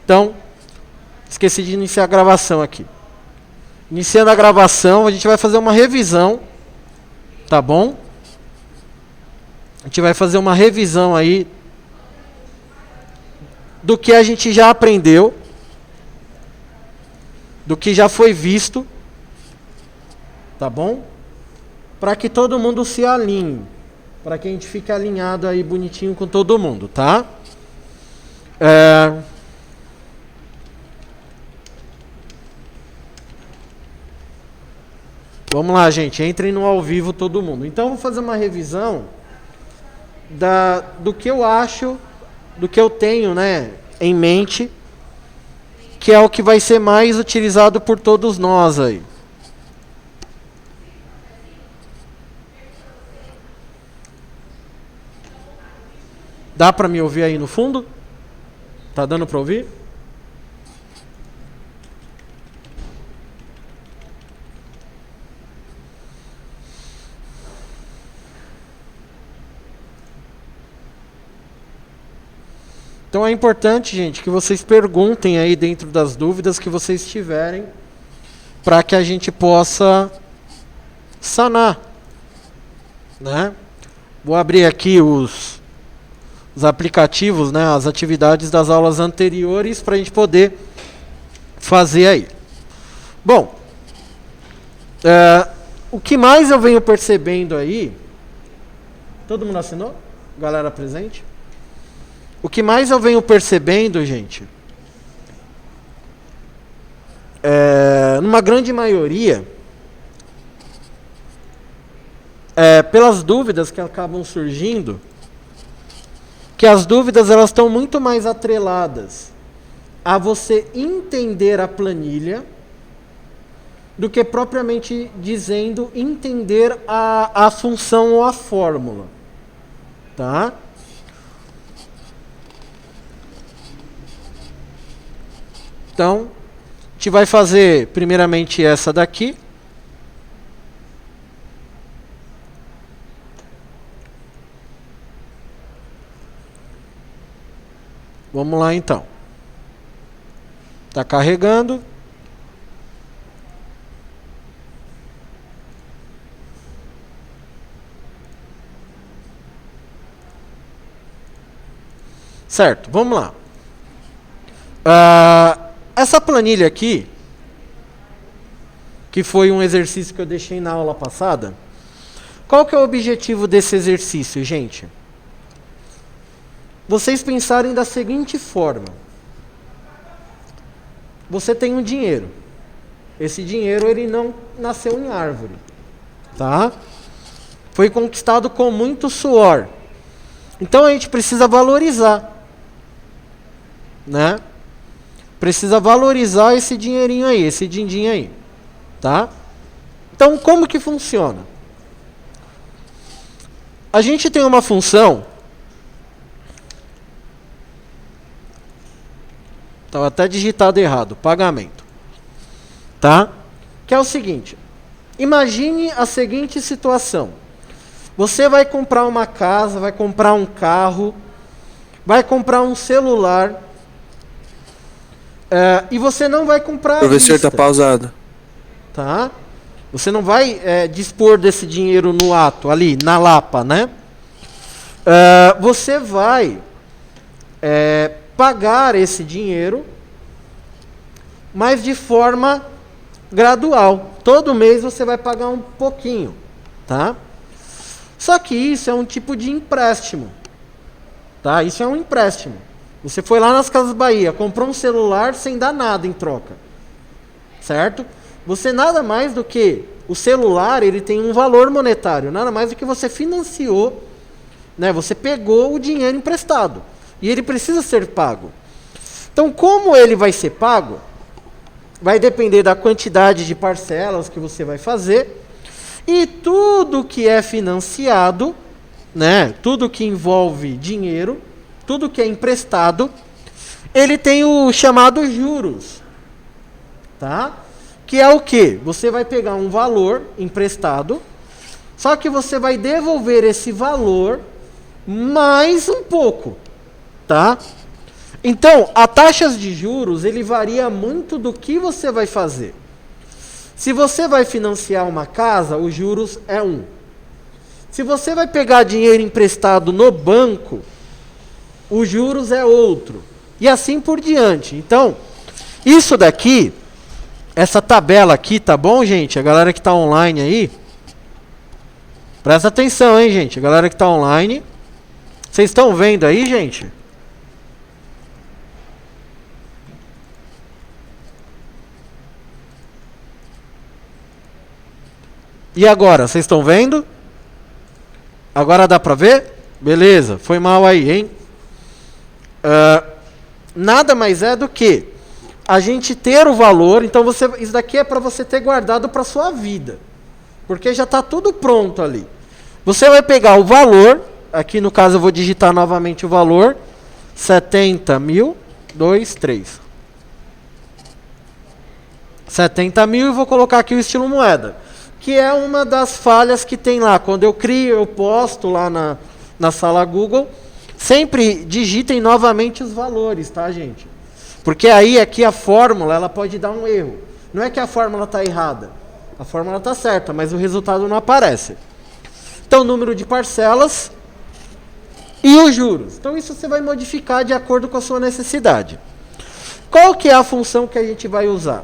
Então, esqueci de iniciar a gravação aqui. Iniciando a gravação, a gente vai fazer uma revisão, tá bom? A gente vai fazer uma revisão aí do que a gente já aprendeu, do que já foi visto, tá bom? Para que todo mundo se alinhe, para que a gente fique alinhado aí bonitinho com todo mundo, tá? Vamos lá, gente, entrem no ao vivo todo mundo. Então, eu vou fazer uma revisão do que eu acho, do que eu tenho, né, em mente, que é o que vai ser mais utilizado por todos nós aí. Dá para me ouvir aí no fundo? Tá dando para ouvir? Então é importante, gente, que vocês perguntem aí dentro das dúvidas que vocês tiverem, para que a gente possa sanar, né? Vou abrir aqui os aplicativos, né, as atividades das aulas anteriores para a gente poder fazer aí. Bom, o que mais eu venho percebendo aí, todo mundo assinou? Galera presente? O que mais eu venho percebendo, gente, numa grande maioria, pelas dúvidas que acabam surgindo, que as dúvidas elas estão muito mais atreladas a você entender a planilha do que propriamente dizendo entender a função ou a fórmula, tá? Então, a gente vai fazer primeiramente essa daqui. Vamos lá então. Está carregando. Certo, vamos lá. Essa planilha aqui, que foi um exercício que eu deixei na aula passada, qual que é o objetivo desse exercício, gente? Vocês pensarem da seguinte forma. Você tem um dinheiro. Esse dinheiro ele não nasceu em árvore, tá? Foi conquistado com muito suor. Então a gente precisa valorizar, né? Precisa valorizar esse dinheirinho aí, esse din-din aí, tá? Então, como que funciona? A gente tem uma função, estava até digitado errado, pagamento, tá? Que é o seguinte, imagine a seguinte situação. Você vai comprar uma casa, vai comprar um carro, vai comprar um celular, e você não vai comprar à Professor, vista. tá pausado. Tá? Você não vai dispor desse dinheiro no ato, ali, na lapa, né? Você vai pagar esse dinheiro, mas de forma gradual. Todo mês você vai pagar um pouquinho, tá? Só que isso é um tipo de empréstimo, tá? Isso é um empréstimo. Você foi lá nas Casas Bahia, comprou um celular sem dar nada em troca, certo? Você nada mais do que, o celular ele tem um valor monetário, nada mais do que você financiou, né? Você pegou o dinheiro emprestado, e ele precisa ser pago. Então, como ele vai ser pago, vai depender da quantidade de parcelas que você vai fazer, e tudo que é financiado, né? Tudo que envolve dinheiro, tudo que é emprestado, ele tem o chamado juros, tá? Que é o quê? Você vai pegar um valor emprestado, só que você vai devolver esse valor mais um pouco, tá? Então, a taxa de juros, ele varia muito do que você vai fazer. Se você vai financiar uma casa, os juros é 1. Se você vai pegar dinheiro emprestado no banco, os juros é outro. E assim por diante. Então, isso daqui, essa tabela aqui, tá bom, gente? A galera que está online aí, presta atenção, hein, gente? A galera que está online, vocês estão vendo aí, gente? E agora, vocês estão vendo? Agora dá para ver? Beleza, foi mal aí, hein? Nada mais é do que a gente ter o valor. Então, isso daqui é para você ter guardado para sua vida. Porque já está tudo pronto ali. Você vai pegar o valor, aqui no caso eu vou digitar novamente o valor, 70.023. 70 mil e vou colocar aqui o estilo moeda, que é uma das falhas que tem lá. Quando eu crio, eu posto lá na sala Google, sempre digitem novamente os valores, tá, gente? Porque aí aqui a fórmula, ela pode dar um erro. Não é que a fórmula está errada, a fórmula está certa, mas o resultado não aparece. Então, número de parcelas e os juros. Então, isso você vai modificar de acordo com a sua necessidade. Qual que é a função que a gente vai usar?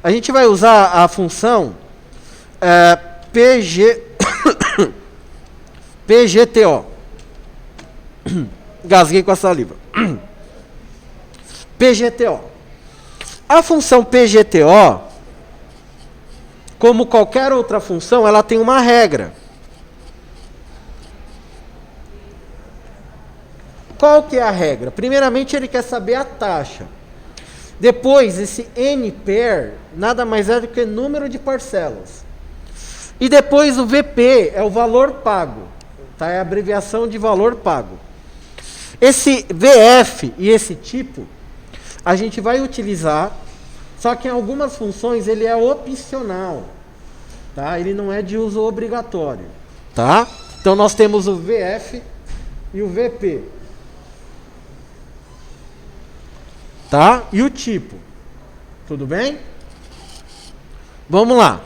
A gente vai usar a função PGTO. Gasguei com a saliva. PGTO. A função PGTO, como qualquer outra função, ela tem uma regra. Qual que é a regra? Primeiramente, ele quer saber a taxa. Depois, esse NPER nada mais é do que número de parcelas. E depois o VP é o valor pago. Tá? É a abreviação de valor pago. Esse VF e esse tipo, a gente vai utilizar, só que em algumas funções ele é opcional. Tá? Ele não é de uso obrigatório. Tá? Então nós temos o VF e o VP. Tá? E o tipo. Tudo bem? Vamos lá.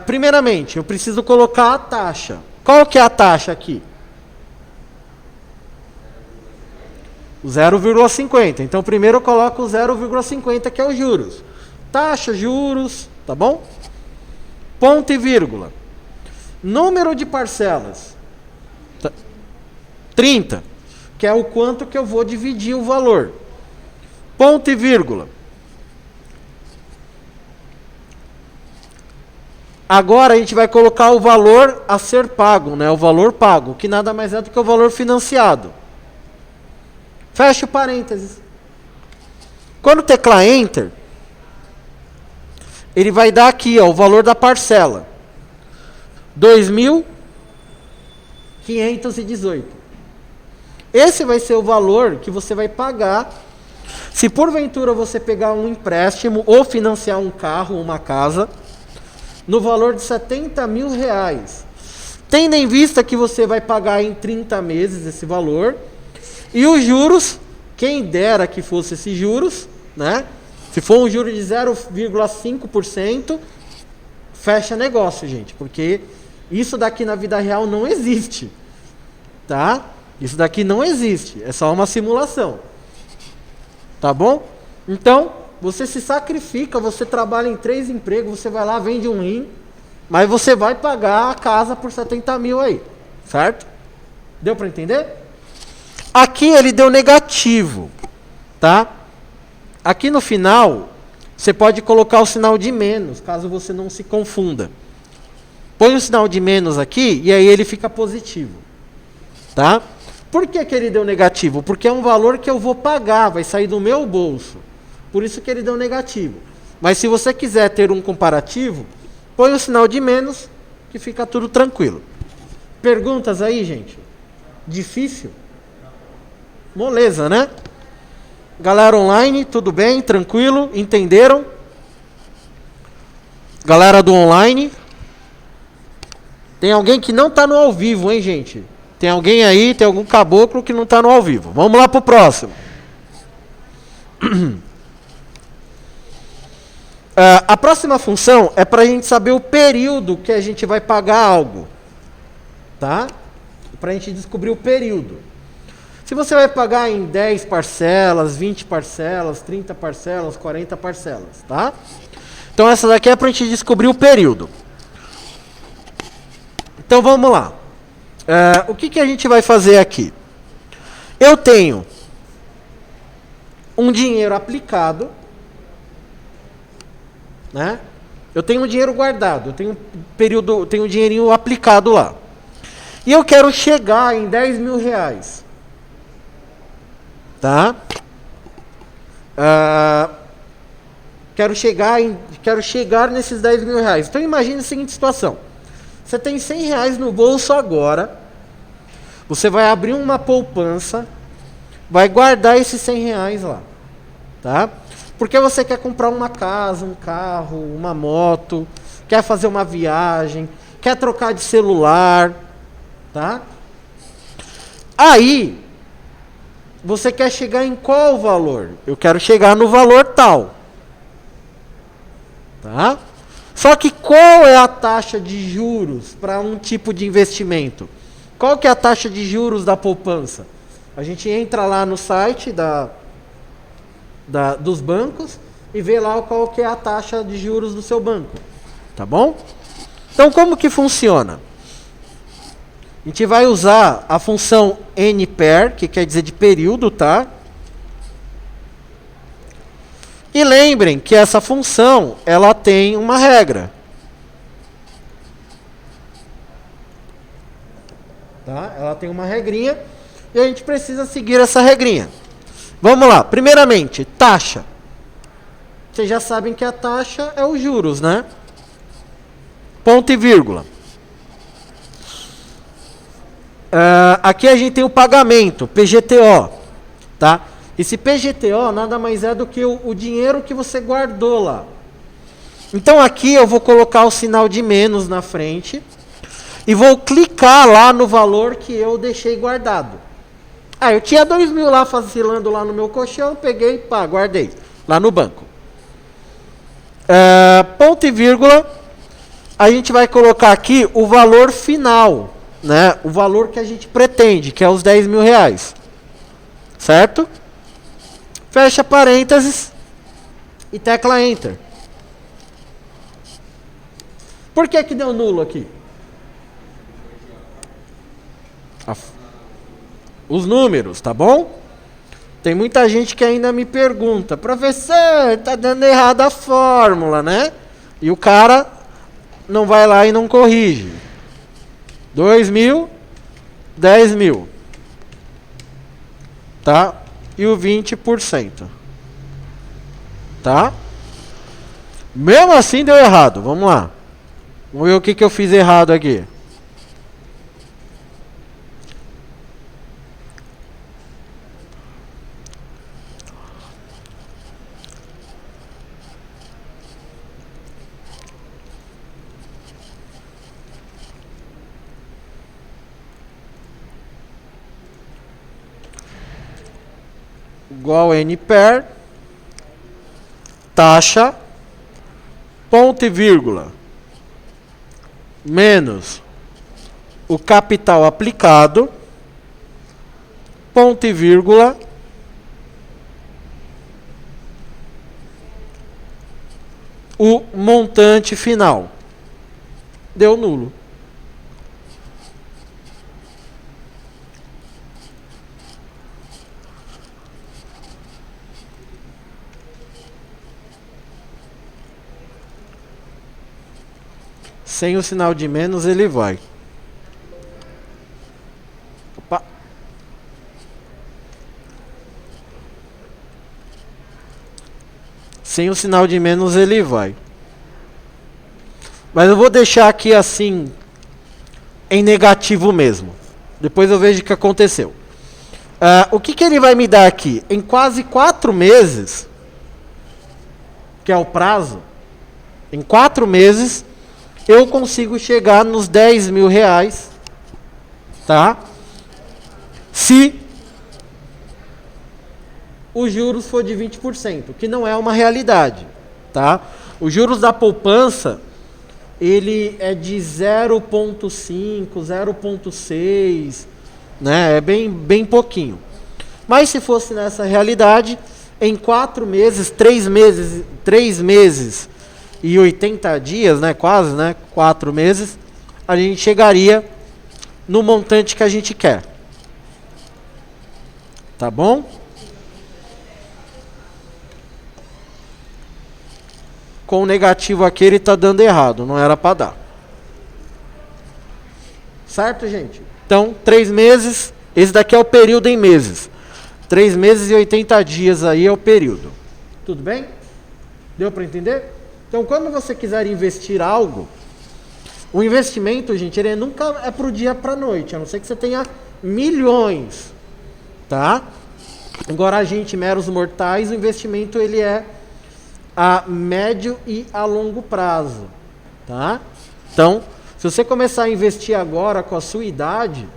Primeiramente, eu preciso colocar a taxa. Qual que é a taxa aqui? O 0,50. Então, primeiro eu coloco o 0,50, que é os juros. Taxa, juros, tá bom? Ponto e vírgula. Número de parcelas. 30. Que é o quanto que eu vou dividir o valor. Ponto e vírgula. Agora a gente vai colocar o valor a ser pago, né? O valor pago, que nada mais é do que o valor financiado. Fecha o parênteses. Quando teclar Enter, ele vai dar aqui, ó, o valor da parcela. 2.518. Esse vai ser o valor que você vai pagar se porventura você pegar um empréstimo ou financiar um carro ou uma casa no valor de 70 mil reais. Tendo em vista que você vai pagar em 30 meses esse valor. E os juros, quem dera que fosse esses juros, né? Se for um juro de 0,5%, fecha negócio, gente. Porque isso daqui na vida real não existe. Tá? Isso daqui não existe, é só uma simulação. Tá bom? Então, você se sacrifica, você trabalha em 3 empregos, você vai lá, vende um rim, mas você vai pagar a casa por 70 mil aí. Certo? Deu para entender? Aqui ele deu negativo. Tá? Aqui no final, você pode colocar o sinal de menos, caso você não se confunda. Põe o sinal de menos aqui e aí ele fica positivo. Tá? Por que que ele deu negativo? Porque é um valor que eu vou pagar, vai sair do meu bolso. Por isso que ele deu negativo. Mas se você quiser ter um comparativo, põe o sinal de menos, que fica tudo tranquilo. Perguntas aí, gente? Difícil? Moleza, né? Galera online, tudo bem? Tranquilo? Entenderam? Galera do online. Tem alguém que não está no ao vivo, hein, gente? Tem alguém aí, tem algum caboclo que não está no ao vivo. Vamos lá para o próximo. A próxima função é para a gente saber o período que a gente vai pagar algo. Tá? Para a gente descobrir o período. Se você vai pagar em 10 parcelas, 20 parcelas, 30 parcelas, 40 parcelas. Tá? Então essa daqui é para a gente descobrir o período. Então vamos lá. O que a gente vai fazer aqui? Eu tenho um dinheiro aplicado, né? Eu tenho um dinheiro guardado, eu tenho um dinheirinho aplicado lá. E eu quero chegar em 10 mil reais. Tá? Quero chegar nesses 10 mil reais. Então imagine a seguinte situação. Você tem 100 reais no bolso agora. Você vai abrir uma poupança. Vai guardar esses 100 reais lá. Tá? Porque você quer comprar uma casa, um carro, uma moto. Quer fazer uma viagem. Quer trocar de celular. Tá? Aí, você quer chegar em qual valor? Eu quero chegar no valor tal. Tá? Só que qual é a taxa de juros para um tipo de investimento? Qual que é a taxa de juros da poupança? A gente entra lá no site dos bancos e vê lá qual que é a taxa de juros do seu banco. Tá bom? Então como que funciona? A gente vai usar a função NPER, que quer dizer de período, tá? E lembrem que essa função, ela tem uma regra. Tá? Ela tem uma regrinha e a gente precisa seguir essa regrinha. Vamos lá. Primeiramente, taxa. Vocês já sabem que a taxa é os juros, né? Ponto e vírgula. Aqui a gente tem o pagamento, PGTO. Tá? Esse PGTO nada mais é do que o dinheiro que você guardou lá. Então aqui eu vou colocar o sinal de menos na frente e vou clicar lá no valor que eu deixei guardado. Eu tinha 2 mil lá vacilando lá no meu colchão, peguei, pá, guardei lá no banco. Ponto e vírgula, a gente vai colocar aqui o valor final, né? O valor que a gente pretende, que é os 10 mil reais. Certo? Fecha parênteses e tecla Enter. Por que deu nulo aqui? Os números, tá bom? Tem muita gente que ainda me pergunta, professor, tá dando errado a fórmula, né? E o cara não vai lá e não corrige. 2 mil, 10 mil. Tá? E o 20%. Tá? Mesmo assim deu errado. Vamos lá. Vamos ver o que eu fiz errado aqui. Igual NPER, taxa, ponto e vírgula, menos o capital aplicado, ponto e vírgula, o montante final. Deu nulo. Sem o sinal de menos, ele vai. Opa. Sem o sinal de menos, ele vai. Mas eu vou deixar aqui assim, em negativo mesmo. Depois eu vejo o que aconteceu. O que ele vai me dar aqui? Em quase 4 meses, que é o prazo, em 4 meses, eu consigo chegar nos 10 mil reais, tá? se os juros for de 20%, que não é uma realidade, tá? Os juros da poupança, ele é de 0,5, 0,6, né? É bem pouquinho. Mas se fosse nessa realidade, em 4 meses, 3 meses e 80 dias, né? Quase, né? 4 meses, a gente chegaria no montante que a gente quer. Tá bom? Com o negativo aqui ele está dando errado, não era para dar. Certo, gente? Então, 3 meses, esse daqui é o período em meses. 3 meses e 80 dias aí é o período. Tudo bem? Deu para entender? Então, quando você quiser investir algo, o investimento, gente, ele nunca é para o dia para a noite, a não ser que você tenha milhões, tá? Agora, a gente, meros mortais, o investimento ele é a médio e a longo prazo, tá? Então, se você começar a investir agora com a sua idade,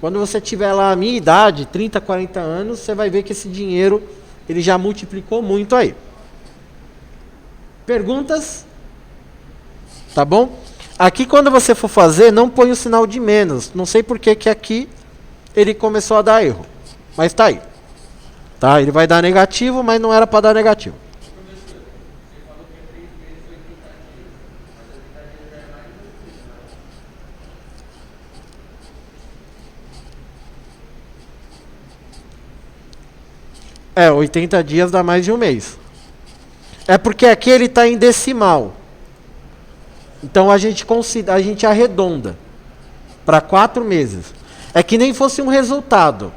quando você tiver lá a minha idade, 30, 40 anos, você vai ver que esse dinheiro ele já multiplicou muito aí. Perguntas? Tá bom? Aqui quando você for fazer, não põe o sinal de menos. Não sei por que aqui ele começou a dar erro, mas tá aí. Tá? Ele vai dar negativo, mas não era para dar negativo. É, 80 dias dá mais de um mês. É porque aqui ele está em decimal. Então a gente arredonda para 4 meses. É que nem fosse um resultado.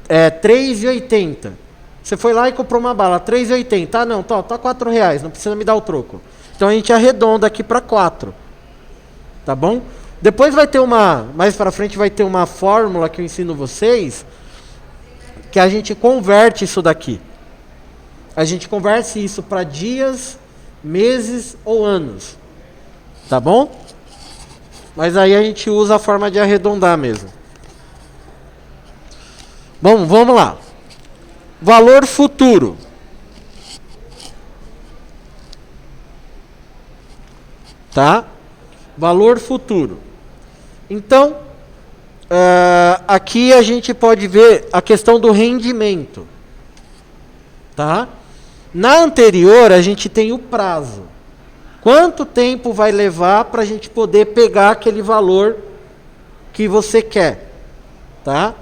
É 3,80. Você foi lá e comprou uma bala, 3,80. Ah, não, tá R$4, não precisa me dar o troco. Então a gente arredonda aqui para 4. Tá bom? Depois vai ter mais para frente vai ter uma fórmula que eu ensino vocês, que a gente converte isso daqui. A gente converte isso para dias, meses ou anos. Tá bom? Mas aí a gente usa a forma de arredondar mesmo. Bom, vamos lá. Valor futuro. Tá? Valor futuro. Então, aqui a gente pode ver a questão do rendimento. Tá? Na anterior, a gente tem o prazo. Quanto tempo vai levar para a gente poder pegar aquele valor que você quer? Tá?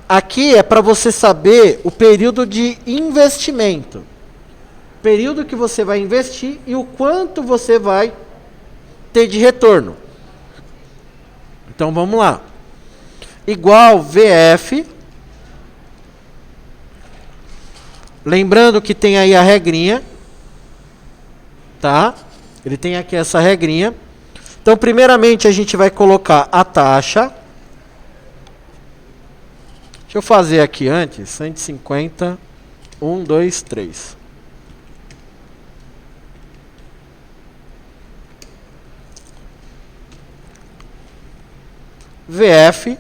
Aqui é para você saber o período de investimento. Período que você vai investir e o quanto você vai ter de retorno. Então vamos lá. Igual VF. Lembrando que tem aí a regrinha. Tá? Ele tem aqui essa regrinha. Então, primeiramente, a gente vai colocar a taxa. Deixa eu fazer aqui antes. 150. 1, 2, 3. VF.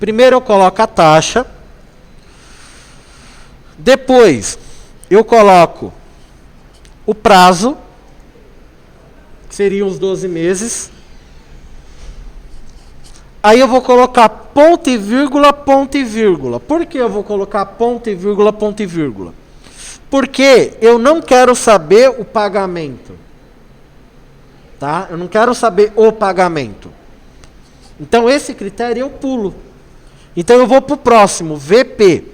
Primeiro eu coloco a taxa. Depois, eu coloco o prazo, que seriam os 12 meses. Aí eu vou colocar ponto e vírgula, ponto e vírgula. Por que eu vou colocar ponto e vírgula, ponto e vírgula? Porque eu não quero saber o pagamento. Tá? Eu não quero saber o pagamento. Então esse critério eu pulo. Então eu vou para o próximo, VP.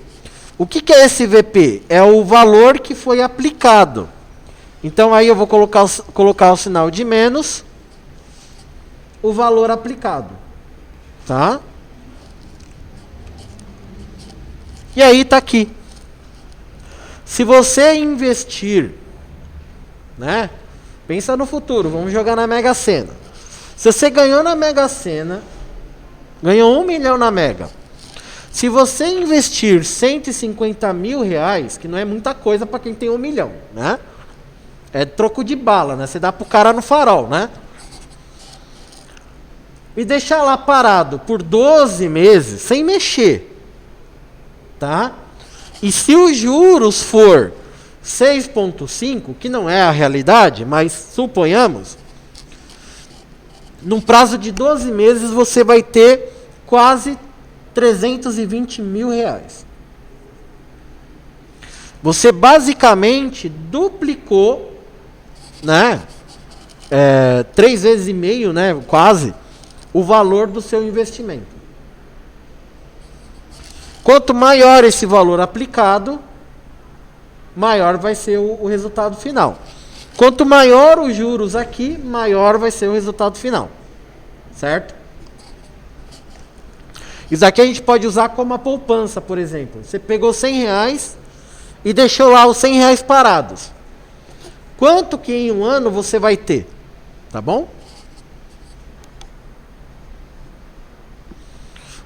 O que é esse VP? É o valor que foi aplicado. Então aí eu vou colocar o sinal de menos o valor aplicado. Tá? E aí está aqui. Se você investir, né? Pensa no futuro, vamos jogar na Mega Sena. Se você ganhou na Mega Sena, ganhou 1 milhão na Mega. Se você investir R$150 mil, que não é muita coisa para quem tem 1 milhão, né? É troco de bala, né? Você dá pro cara no farol, né? e deixar lá parado por 12 meses sem mexer, tá? E se os juros for 6,5, que não é a realidade, mas suponhamos, num prazo de 12 meses você vai ter quase 320 mil reais. Você basicamente duplicou, né? 3 vezes e meio, né? Quase, o valor do seu investimento. Quanto maior esse valor aplicado, maior vai ser o resultado final. Quanto maior os juros aqui, maior vai ser o resultado final. Certo? Isso aqui a gente pode usar como a poupança, por exemplo. Você pegou 100 reais e deixou lá os 100 reais parados. Quanto que em um ano você vai ter? Tá bom?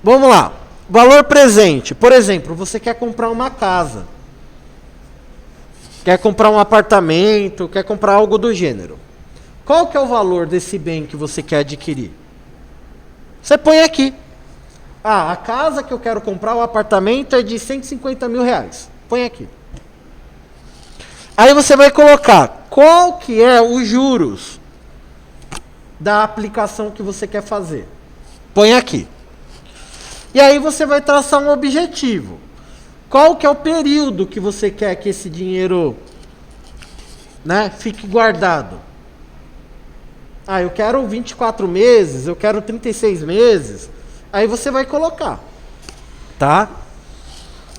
Vamos lá. Valor presente. Por exemplo, você quer comprar uma casa. Quer comprar um apartamento, quer comprar algo do gênero. Qual que é o valor desse bem que você quer adquirir? Você põe aqui. Ah, a casa que eu quero comprar, o apartamento é de 150 mil reais. Põe aqui. Aí você vai colocar qual que é os juros da aplicação que você quer fazer. Põe aqui. E aí você vai traçar um objetivo. Qual que é o período que você quer que esse dinheiro, né, fique guardado? Ah, eu quero 24 meses, eu quero 36 meses. Aí você vai colocar. Tá?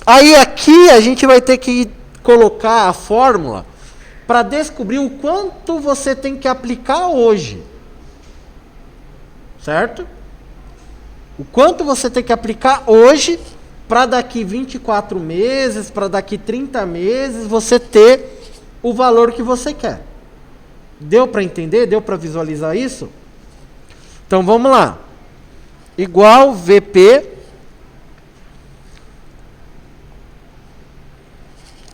Aí aqui a gente vai ter que colocar a fórmula para descobrir o quanto você tem que aplicar hoje. Certo? O quanto você tem que aplicar hoje para daqui 24 meses, para daqui 30 meses, você ter o valor que você quer. Deu para entender? Deu para visualizar isso? Então vamos lá. Igual VP.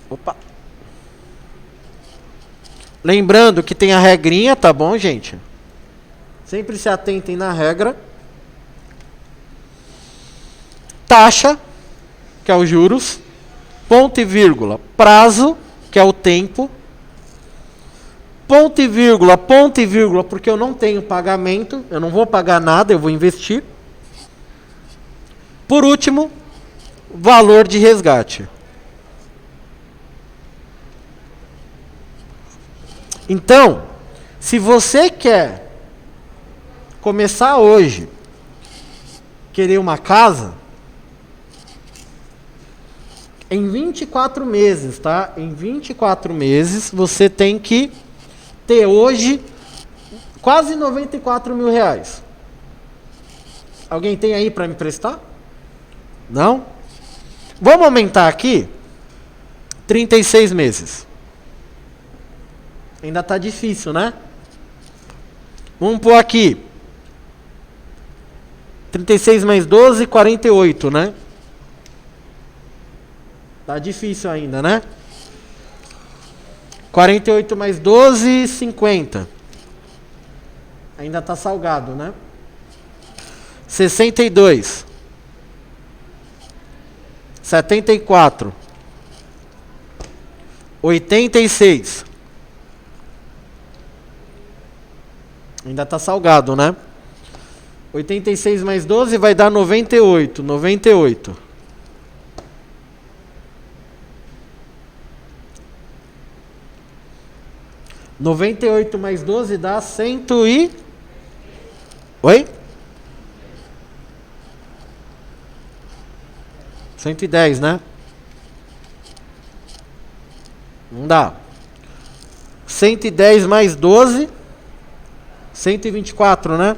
Opa. Lembrando que tem a regrinha, tá bom, gente? Sempre se atentem na regra. Taxa, que é os juros. Ponto e vírgula, prazo, que é o tempo. Ponto e vírgula, porque eu não tenho pagamento, eu não vou pagar nada, eu vou investir. Por último, valor de resgate. Então, se você quer começar hoje, querer uma casa, em 24 meses, tá? Em 24 meses, você tem que ter hoje quase 94 mil reais. Alguém tem aí para me prestar? Não? Vamos aumentar aqui 36 meses. Ainda está difícil, né? Vamos pôr aqui 36 mais 12, 48, né? Tá difícil ainda, né? 48 mais 12, 50. Ainda tá salgado, né? 62. 74. 86. Ainda tá salgado, né? 86 mais 12 vai dar 98. 98. Noventa e oito mais 12 dá 100 e... Oi? 110, né? Não dá. 110 mais 12, 124, né?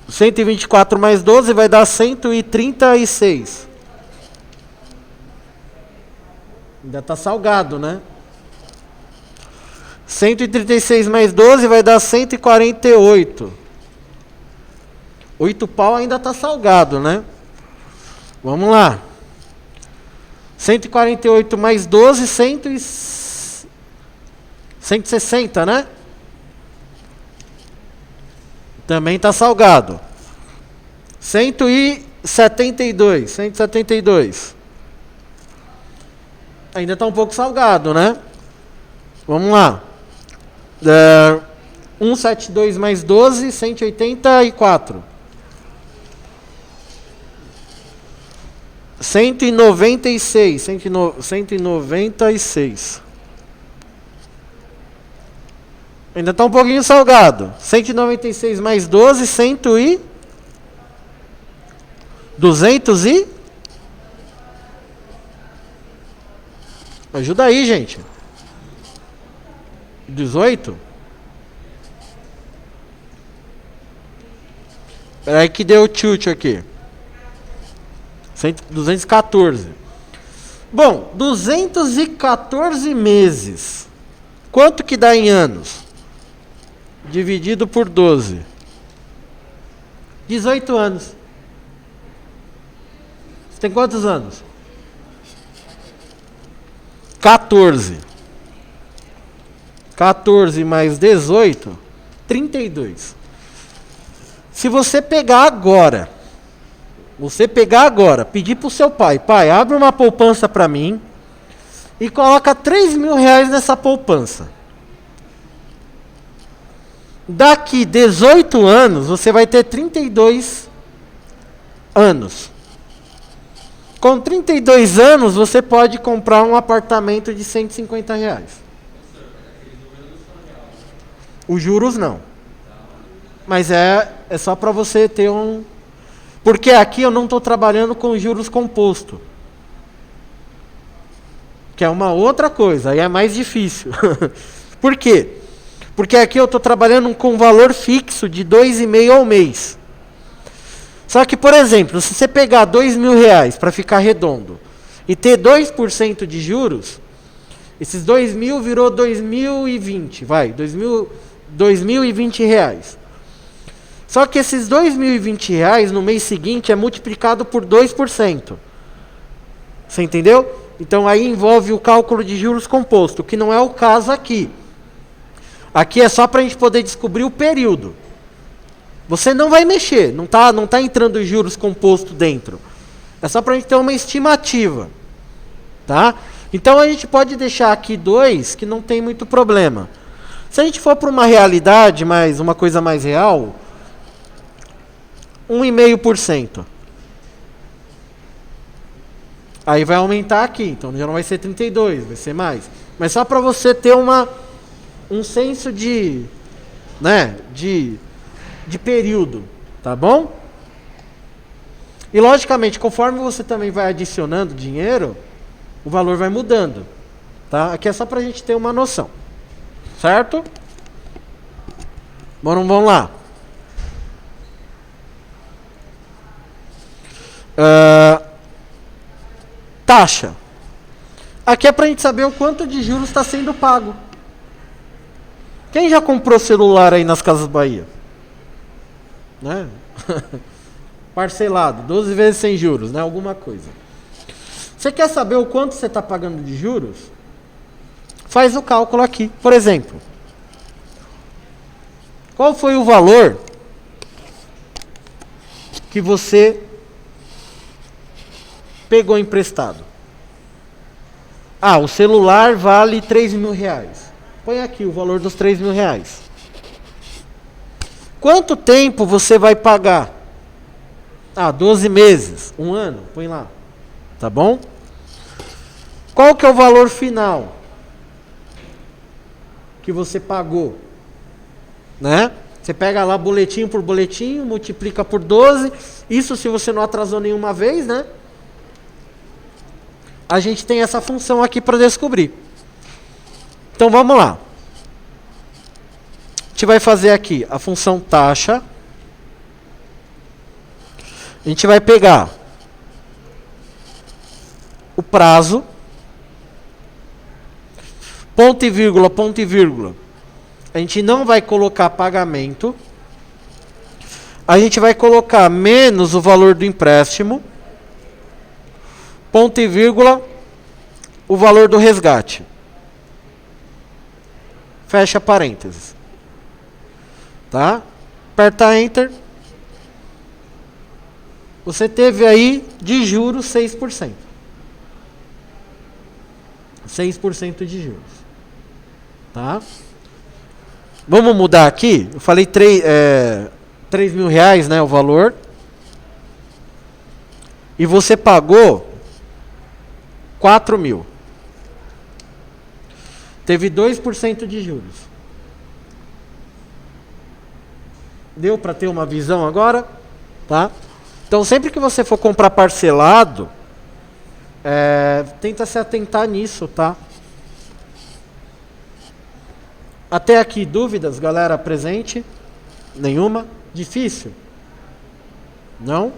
Cento e 124 mais 12 vai dar 136. Ainda tá salgado, né? 136 mais 12 vai dar 148. 8 pau ainda tá salgado, né? Vamos lá. 148 mais 12, 160, né? Também está salgado. 172. Ainda está um pouco salgado, né? Vamos lá. 172 mais 12, 184. 196. Ainda está um pouquinho salgado. 196 mais 12, 200 e... Ajuda aí, gente. 18? Peraí que deu tilt aqui. 214. Bom, 214 meses. Quanto que dá em anos? Dividido por 12. 18 anos. Você tem quantos anos? 14. 14 mais 18, 32. Se você pegar agora, pedir para o seu pai, abre uma poupança para mim e coloca 3 mil reais nessa poupança. Daqui 18 anos, você vai ter 32 anos. Com 32 anos, você pode comprar um apartamento de 150 reais. Os juros não. Mas é só para você ter um... Porque aqui eu não estou trabalhando com juros composto. Que é uma outra coisa, aí é mais difícil. Por quê? Porque aqui eu estou trabalhando com valor fixo de 2,5 ao mês. Só que, por exemplo, se você pegar 2 mil reais para ficar redondo e ter 2% de juros, esses 2 mil virou 2.020, 2.020 reais. Só que esses 2.020 reais no mês seguinte é multiplicado por 2%. Você entendeu? Então aí envolve o cálculo de juros composto, que não é o caso aqui. Aqui é só para a gente poder descobrir o período. Você não vai mexer, não tá entrando juros composto dentro. É só para a gente ter uma estimativa. Tá? Então a gente pode deixar aqui 2, que não tem muito problema. Se a gente for para uma realidade, uma coisa mais real, 1,5%. Aí vai aumentar aqui, então já não vai ser 32, vai ser mais. Mas só para você ter um senso de período, tá bom? E logicamente, conforme você também vai adicionando dinheiro, o valor vai mudando, tá? Aqui é só pra gente ter uma noção, certo? Vamos lá. Taxa. Aqui é pra gente saber o quanto de juros está sendo pago. Quem já comprou celular aí nas Casas Bahia? Né? Parcelado, 12 vezes sem juros, né? Alguma coisa. Você quer saber o quanto você está pagando de juros? Faz o cálculo aqui. Por exemplo, qual foi o valor que você pegou emprestado? O celular vale 3 mil reais. Põe aqui o valor dos 3 mil reais. Quanto tempo você vai pagar? 12 meses, 1 ano, põe lá. Tá bom? Qual que é o valor final que você pagou? Né? Você pega lá boletim por boletim, multiplica por 12. Isso se você não atrasou nenhuma vez, né? A gente tem essa função aqui para descobrir. Então vamos lá. A gente vai fazer aqui a função taxa. A gente vai pegar o prazo, ponto e vírgula, ponto e vírgula. A gente não vai colocar pagamento. A gente vai colocar menos o valor do empréstimo, ponto e vírgula, o valor do resgate. fecha parênteses. Tá? Aperta Enter. Você teve aí de juros 6%. 6% de juros. Tá? Vamos mudar aqui. Eu falei 3 mil reais, né, o valor. E você pagou 4 mil. Teve 2% de juros. Deu para ter uma visão agora? Tá? Então, sempre que você for comprar parcelado, tenta se atentar nisso, tá? Até aqui, dúvidas, galera presente? Nenhuma? Difícil? Não?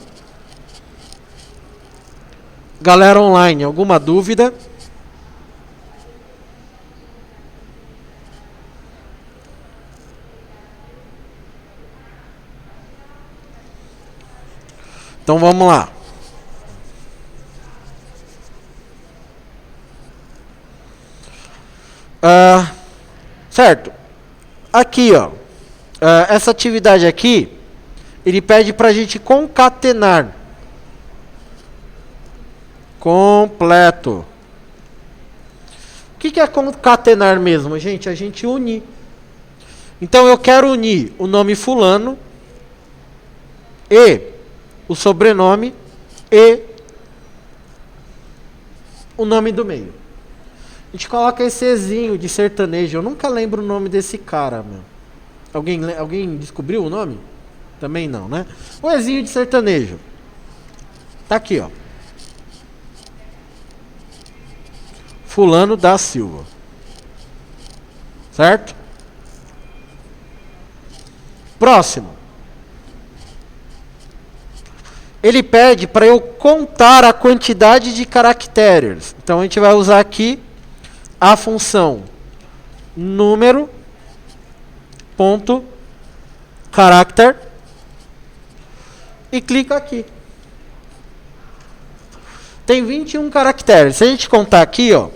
Galera online, alguma dúvida? Então vamos lá. Certo. Aqui, ó. Essa atividade aqui, ele pede para a gente concatenar. Completo. O que é concatenar mesmo, gente? A gente unir. Então eu quero unir o nome fulano e o sobrenome e o nome do meio. A gente coloca esse Ezinho de sertanejo. Eu nunca lembro o nome desse cara, meu. Alguém descobriu o nome? Também não, né? O Ezinho de sertanejo. Tá aqui, ó. Fulano da Silva. Certo? Próximo. Ele pede para eu contar a quantidade de caracteres. Então a gente vai usar aqui a função número ponto character e clica aqui. Tem 21 caracteres. Se a gente contar aqui, ó,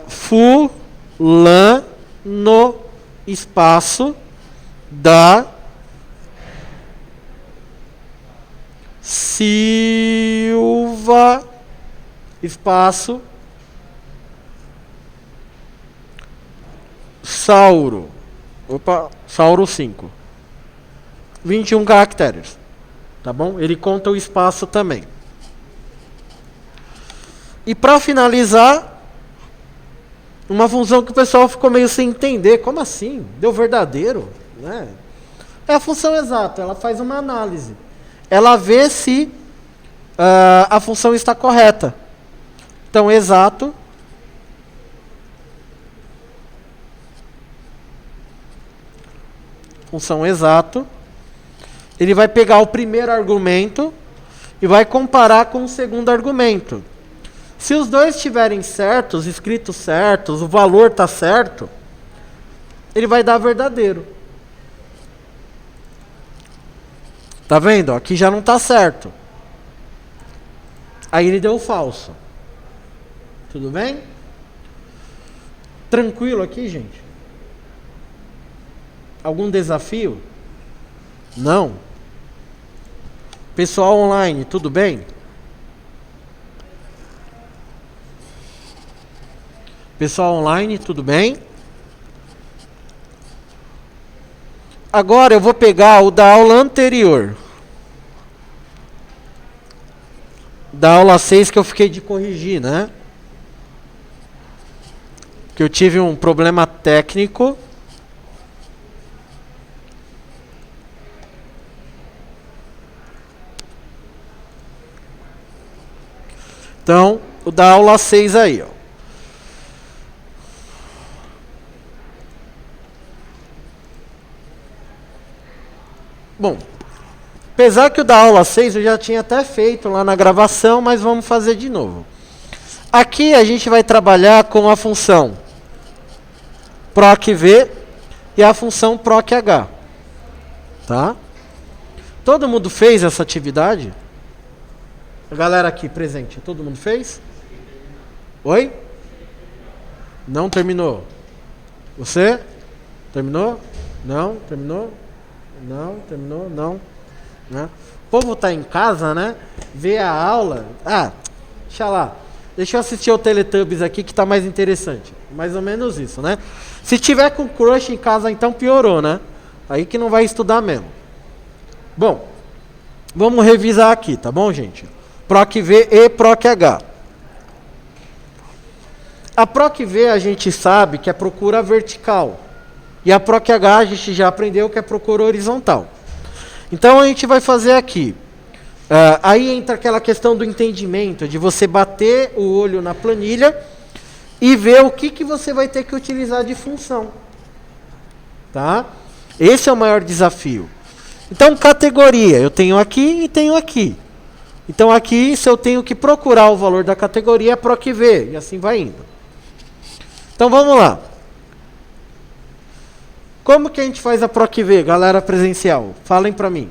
fulano espaço da Silva espaço Sauro. Sauro 5. 21 caracteres. Tá bom? Ele conta o espaço também. E para finalizar, uma função que o pessoal ficou meio sem entender. Como assim? Deu verdadeiro? Né? É a função exata. Ela faz uma análise. Ela vê se a função está correta. Então, exato. Função exato. Ele vai pegar o primeiro argumento e vai comparar com o segundo argumento. Se os dois estiverem certos, escritos certos, o valor está certo, ele vai dar verdadeiro. Tá vendo? Aqui já não está certo. Aí ele deu falso. Tudo bem? Tranquilo aqui, gente? Algum desafio? Não? Pessoal online, tudo bem? Pessoal online, tudo bem? Agora eu vou pegar o da aula anterior. Da aula 6 que eu fiquei de corrigir, né? Que eu tive um problema técnico. Então, o da aula 6 aí, ó. Bom, apesar que o da aula 6 eu já tinha até feito lá na gravação, mas vamos fazer de novo. Aqui a gente vai trabalhar com a função procv e a função proch. Tá? Todo mundo fez essa atividade? A galera aqui presente, todo mundo fez? Oi? Não terminou? Você? Terminou? Não? Terminou? Não? Terminou? Não? Né? O povo tá em casa, né? Vê a aula. Ah, deixa lá. Deixa eu assistir o Teletubbies aqui que tá mais interessante. Mais ou menos isso, né? Se tiver com crush em casa, então piorou, né? Aí que não vai estudar mesmo. Bom, vamos revisar aqui, tá bom, gente? PROC V e PROC H. A PROC V a gente sabe que é procura vertical. E a PROC H a gente já aprendeu que é procura horizontal. Então a gente vai fazer aqui. Aí entra aquela questão do entendimento, de você bater o olho na planilha e ver o que você vai ter que utilizar de função. Tá? Esse é o maior desafio. Então, categoria, eu tenho aqui e tenho aqui. Então aqui, se eu tenho que procurar o valor da categoria, é PROC V, e assim vai indo. Então vamos lá. Como que a gente faz a PROC V, galera presencial? Falem para mim.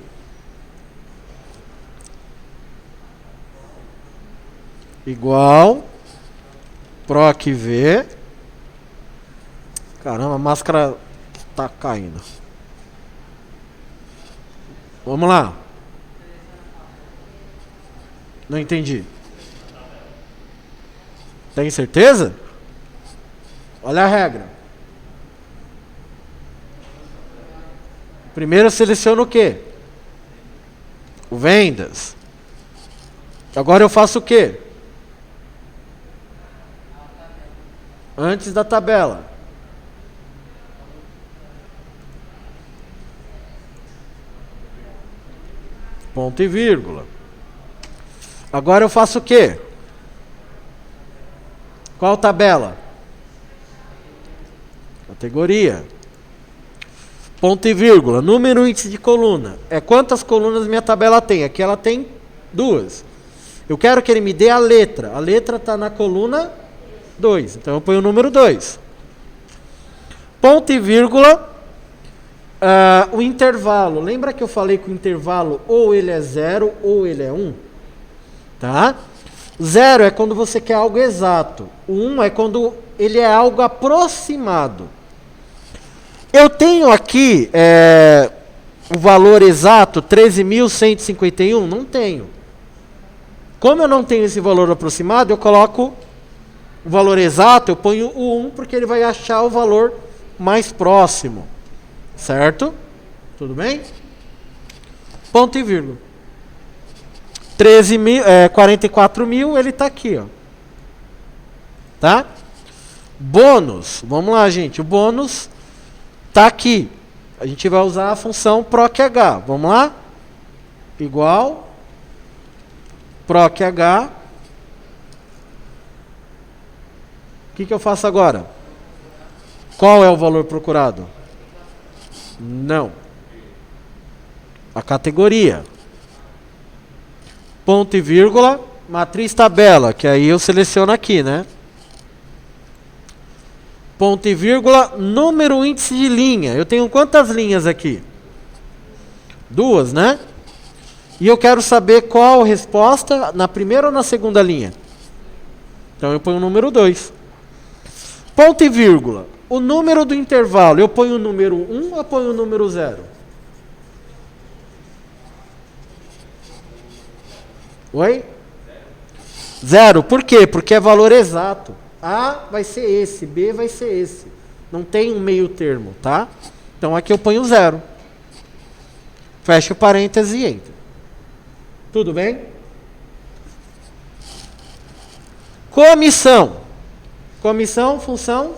Igual PROC V. Caramba, a máscara tá caindo. Vamos lá. Não entendi. Tem certeza? Olha a regra. Primeiro eu seleciono o quê? O vendas. Agora eu faço o quê? Antes da tabela. Ponto e vírgula. Agora eu faço o quê? Qual tabela? Categoria. Ponto e vírgula. Número índice de coluna. É quantas colunas minha tabela tem? Aqui ela tem 2. Eu quero que ele me dê a letra. A letra está na coluna 2. Então eu ponho o número 2. Ponto e vírgula. O intervalo. Lembra que eu falei que o intervalo ou ele é 0 ou ele é 1? Tá? 0 é quando você quer algo exato. O 1 é quando ele é algo aproximado. Eu tenho aqui o valor exato, 13.151? Não tenho. Como eu não tenho esse valor aproximado, eu coloco o valor exato, eu ponho o 1, porque ele vai achar o valor mais próximo. Certo? Tudo bem? Ponto e vírgula. 44 mil, ele está aqui, ó. Tá? Bônus. Vamos lá, gente. O bônus está aqui. A gente vai usar a função PROC-H. Vamos lá? Igual PROC-H. O que eu faço agora? Qual é o valor procurado? Não. A categoria. Ponto e vírgula. Matriz tabela, que aí eu seleciono aqui, né? Ponto e vírgula, número índice de linha. Eu tenho quantas linhas aqui? 2, né? E eu quero saber qual a resposta, na primeira ou na segunda linha. Então eu ponho o número 2. Ponto e vírgula. O número do intervalo, eu ponho o número 1 ou ponho o número 0? Oi? 0. Por quê? Porque é valor exato. A vai ser esse, B vai ser esse. Não tem um meio termo, tá? Então aqui eu ponho 0. Fecha o parêntese e entra. Tudo bem? Comissão. Comissão, função?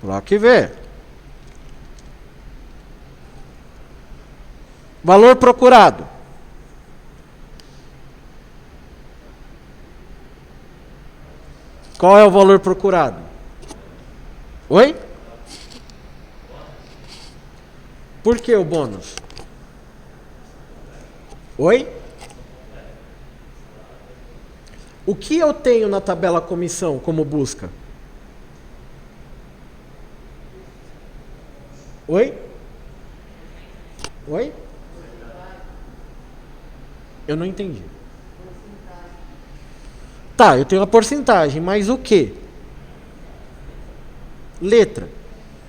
PROC V. Valor procurado. Qual é o valor procurado? Oi? Por que o bônus? Oi? O que eu tenho na tabela comissão como busca? Oi? Oi? Eu não entendi. Tá, eu tenho a porcentagem, mas o quê? letra.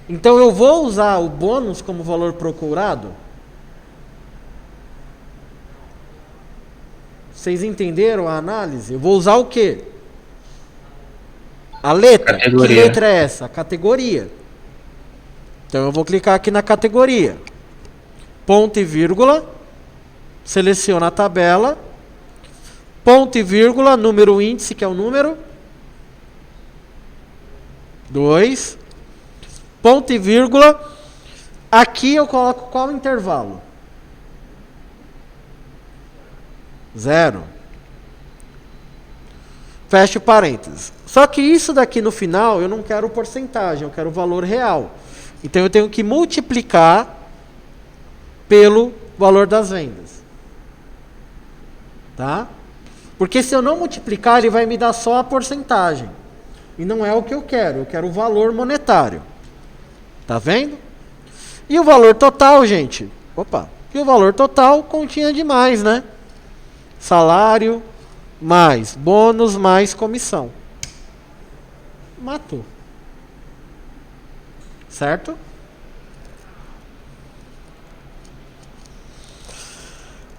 Então eu vou usar o bônus como valor procurado? Vocês entenderam a análise? Eu vou usar o quê? A letra. Categoria. Que letra é essa? A categoria. Então eu vou clicar aqui na categoria. Ponto e vírgula. Seleciono a tabela. Ponto e vírgula. Número índice, que é o número 2. Ponto e vírgula. Aqui eu coloco qual intervalo? 0. Fecho parênteses. Só que isso daqui no final eu não quero porcentagem, eu quero o valor real. Então eu tenho que multiplicar pelo valor das vendas. Tá? Porque se eu não multiplicar, ele vai me dar só a porcentagem. E não é o que eu quero o valor monetário. Tá vendo? E o valor total, gente? Opa! E o valor total continha demais, né? Salário mais bônus mais comissão. Matou. Certo?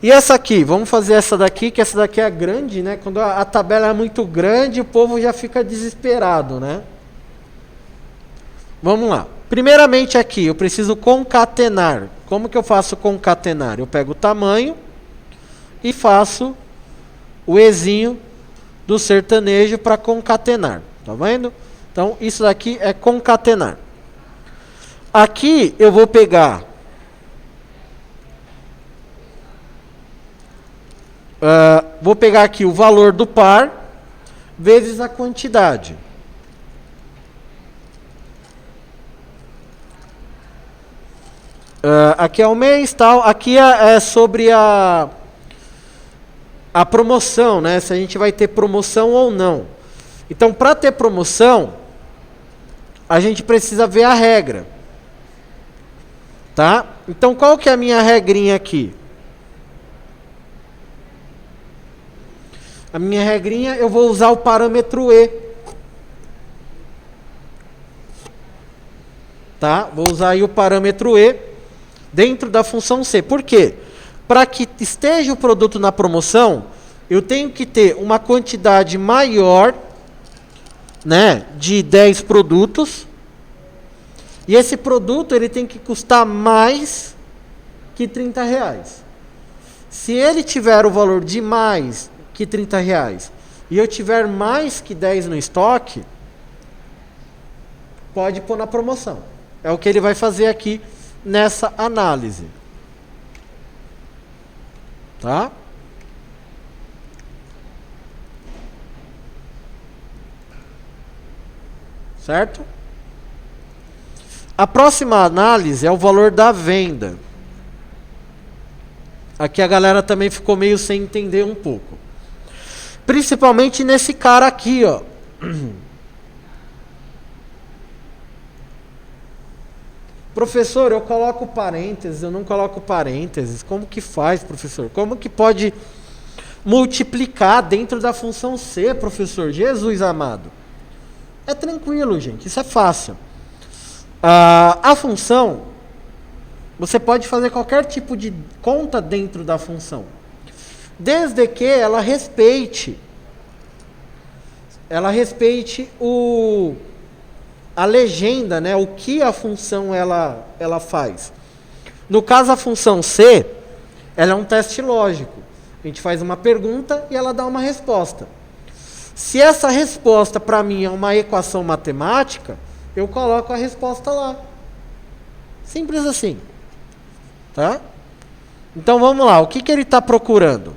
E essa aqui? Vamos fazer essa daqui, que essa daqui é grande, né? Quando a tabela é muito grande, o povo já fica desesperado, né? Vamos lá. Primeiramente aqui, eu preciso concatenar. Como que eu faço concatenar? Eu pego o tamanho e faço o Ezinho do sertanejo para concatenar. Tá vendo? Então, isso daqui é concatenar. Aqui eu vou pegar aqui o valor do par vezes a quantidade. Aqui é o mês, tal. Aqui é sobre a promoção, né? Se a gente vai ter promoção ou não. Então, para ter promoção, a gente precisa ver a regra. Tá? Então, qual que é a minha regrinha aqui? A minha regrinha, eu vou usar o parâmetro E. Tá? Vou usar aí o parâmetro E dentro da função C. Por quê? Para que esteja o produto na promoção, eu tenho que ter uma quantidade maior, né, de 10 produtos. E esse produto ele tem que custar mais que R$30. Se ele tiver o valor de mais que R$30 e eu tiver mais que 10 no estoque, pode pôr na promoção. É o que ele vai fazer aqui nessa análise. Tá? Certo? A próxima análise é o valor da venda. Aqui a galera também ficou meio sem entender um pouco. Principalmente nesse cara aqui, ó. Professor, eu coloco parênteses, eu não coloco parênteses. Como que faz, professor? Como que pode multiplicar dentro da função C, professor? Jesus amado. É tranquilo, gente. Isso é fácil. A função, você pode fazer qualquer tipo de conta dentro da função. Desde que ela respeite a legenda, né? O que a função ela faz. No caso, a função C, ela é um teste lógico. A gente faz uma pergunta e ela dá uma resposta. Se essa resposta para mim é uma equação matemática, eu coloco a resposta lá. Simples assim. Tá? Então vamos lá, o que ele está procurando?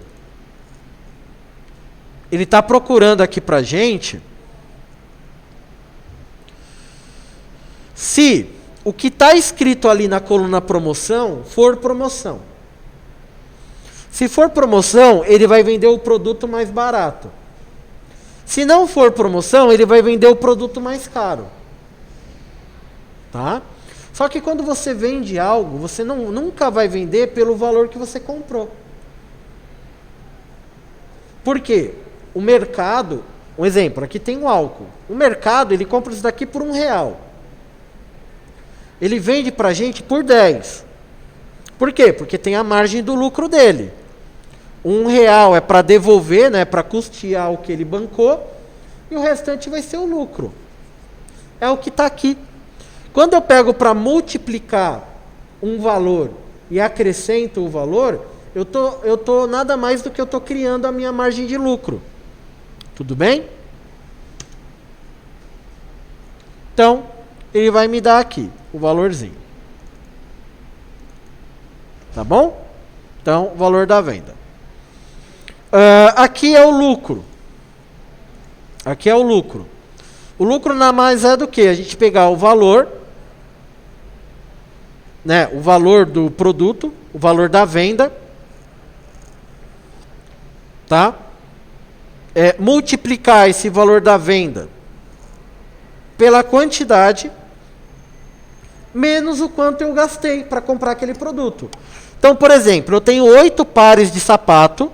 Ele está procurando aqui para a gente se o que está escrito ali na coluna promoção for promoção. Se for promoção, ele vai vender o produto mais barato. Se não for promoção, ele vai vender o produto mais caro. Tá? Só que quando você vende algo, você nunca vai vender pelo valor que você comprou. Por quê? O mercado, um exemplo, aqui tem um álcool. O mercado, ele compra isso daqui por R$1. ele vende para a gente por 10. Por quê? Porque tem a margem do lucro dele. R$1 é para devolver, né, para custear o que ele bancou, e o restante vai ser o lucro. É o que está aqui. Quando eu pego para multiplicar um valor e acrescento o valor, eu tô nada mais do que eu estou criando a minha margem de lucro. Tudo bem? Então, ele vai me dar aqui o valorzinho. Tá bom? Então, o valor da venda. Aqui é o lucro. Aqui é o lucro. O lucro nada mais é do que a gente pegar o valor, né, o valor do produto, o valor da venda, tá? Multiplicar esse valor da venda pela quantidade menos o quanto eu gastei para comprar aquele produto. Então, por exemplo, eu tenho 8 pares de sapato,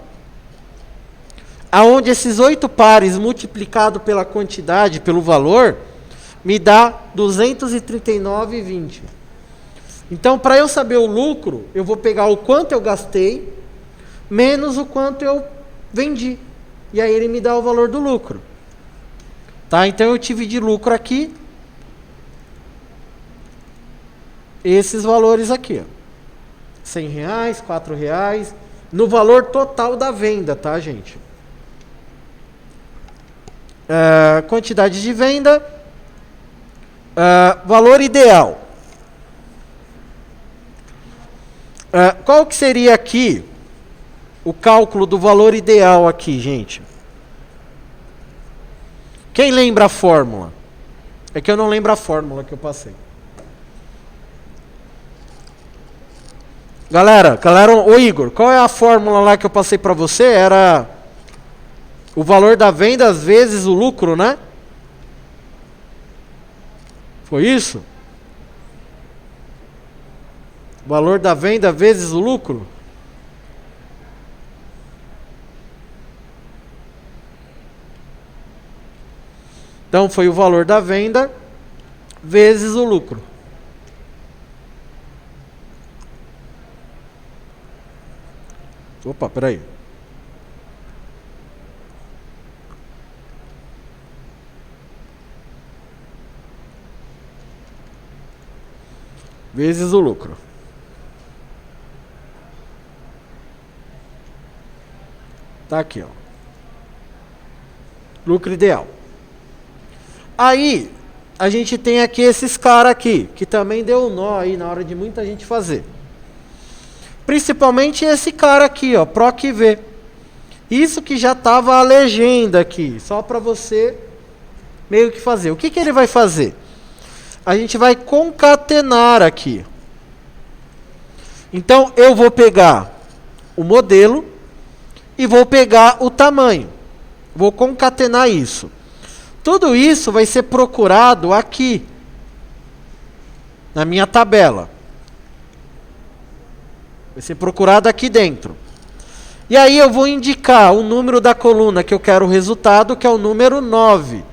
aonde esses 8 pares multiplicado pela quantidade, pelo valor, me dá 239,20. Então, para eu saber o lucro, eu vou pegar o quanto eu gastei menos o quanto eu vendi. E aí ele me dá o valor do lucro. Tá? Então eu tive de lucro aqui esses valores aqui, ó. R$100, R$4, no valor total da venda, tá, gente? Quantidade de venda, valor ideal. Qual que seria aqui o cálculo do valor ideal aqui, gente? Quem lembra a fórmula? É que eu não lembro a fórmula que eu passei. Galera, ô Igor, qual é a fórmula lá que eu passei para você? Era o valor da venda vezes o lucro, né? Foi isso? Valor da venda vezes o lucro? Então foi o valor da venda vezes o lucro. Opa, peraí. Vezes o lucro. Tá aqui, ó. Lucro ideal. Aí, a gente tem aqui esses caras aqui, que também deu um nó aí na hora de muita gente fazer. Principalmente esse cara aqui, ó, PROC-V. Isso que já estava a legenda aqui, só para você meio que fazer. O que ele vai fazer? A gente vai concatenar aqui. Então, eu vou pegar o modelo e vou pegar o tamanho. Vou concatenar isso. Tudo isso vai ser procurado aqui, na minha tabela. Vai ser procurado aqui dentro. E aí eu vou indicar o número da coluna que eu quero o resultado, que é o número 9.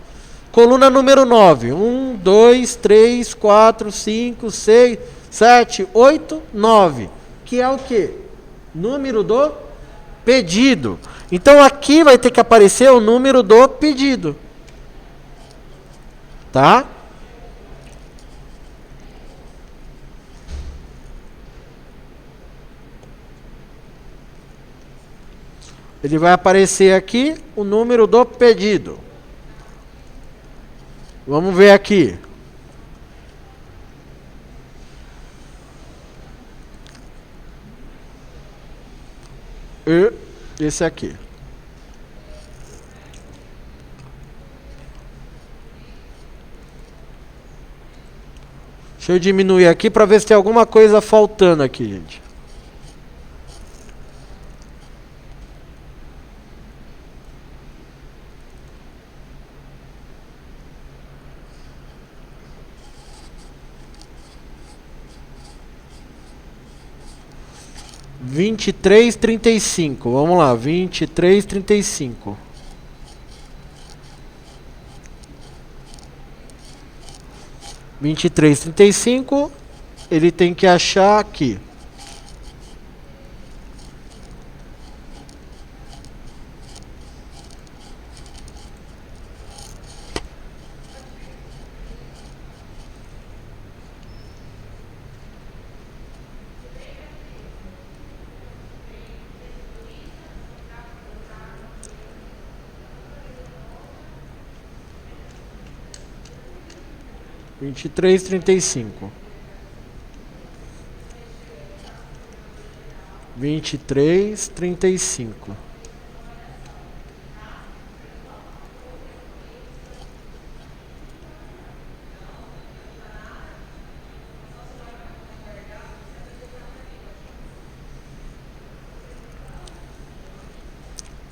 Coluna número 9. 1, 2, 3, 4, 5, 6, 7, 8, 9. Que é o quê? Número do pedido. Então aqui vai ter que aparecer o número do pedido. Tá? Ele vai aparecer aqui o número do pedido. Vamos ver aqui. E esse aqui. Deixa eu diminuir aqui para ver se tem alguma coisa faltando aqui, gente. Vinte e três, 35. Vamos lá, 23, 35. Vinte e três, 35. ele tem que achar aqui. Vinte e três, 35. 23, 35.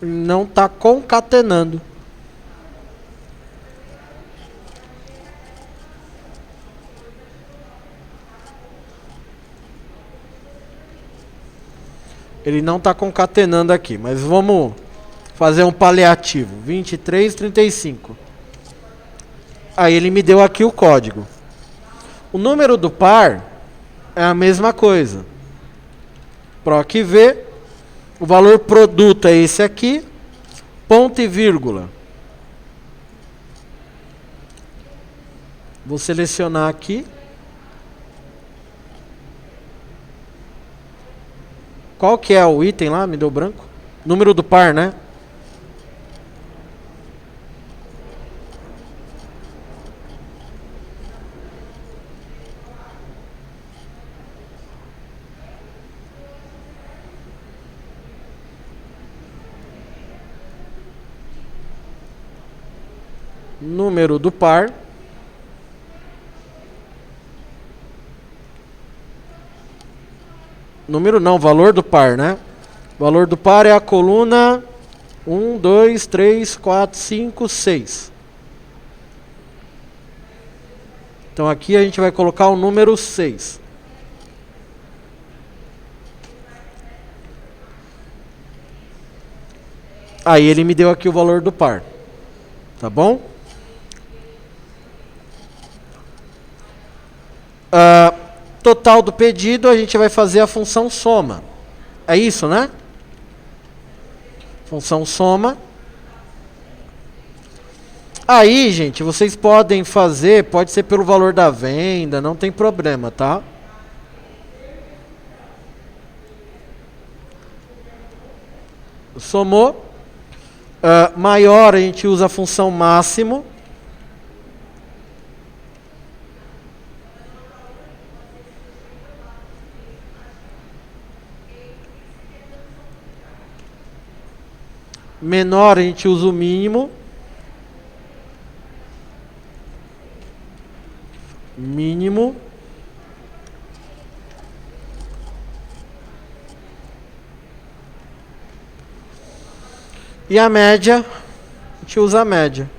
Não está concatenando. Ele não está concatenando aqui, mas vamos fazer um paliativo. 23, 35. Aí ele me deu aqui o código. O número do par é a mesma coisa. Proc V, o valor produto é esse aqui, ponto e vírgula. Vou selecionar aqui. Qual que é o item lá? Me deu branco. Número do par, né? Número do par. Número não, valor do par, né? Valor do par é a coluna 1, 2, 3, 4, 5, 6. Então aqui a gente vai colocar o número 6. Aí ele me deu aqui o valor do par. Tá bom? Total do pedido, a gente vai fazer a função soma. É isso, né? Função soma. Aí, gente, vocês podem fazer, pode ser pelo valor da venda, não tem problema, tá? Somou. Maior, a gente usa a função máximo. Menor, a gente usa o mínimo. Mínimo. E a média, a gente usa a média.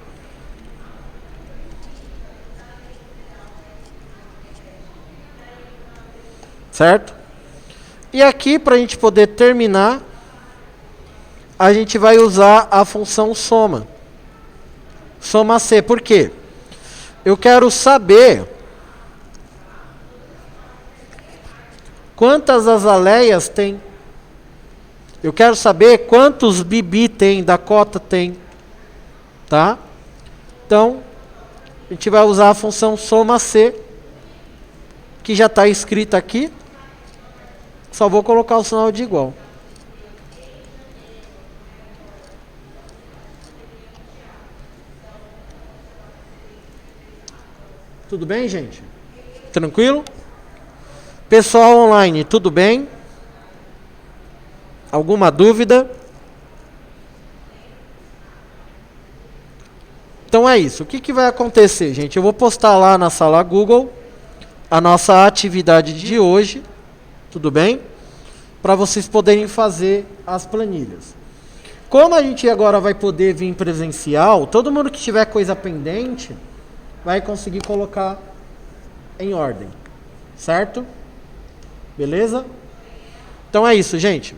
Certo? E aqui, para a gente poder terminar, a gente vai usar a função soma. Soma C. Por quê? Eu quero saber quantas azaleias tem. Eu quero saber quantos bibi tem, Dakota tem. Tá? Então, a gente vai usar a função soma C, que já está escrita aqui. Só vou colocar o sinal de igual. Tudo bem, gente? Tranquilo? Pessoal online, tudo bem? Alguma dúvida? Então é isso. O que vai acontecer, gente? Eu vou postar lá na sala Google a nossa atividade de hoje, tudo bem? Para vocês poderem fazer as planilhas. Como a gente agora vai poder vir presencial, todo mundo que tiver coisa pendente vai conseguir colocar em ordem, certo? Beleza? Então é isso, gente.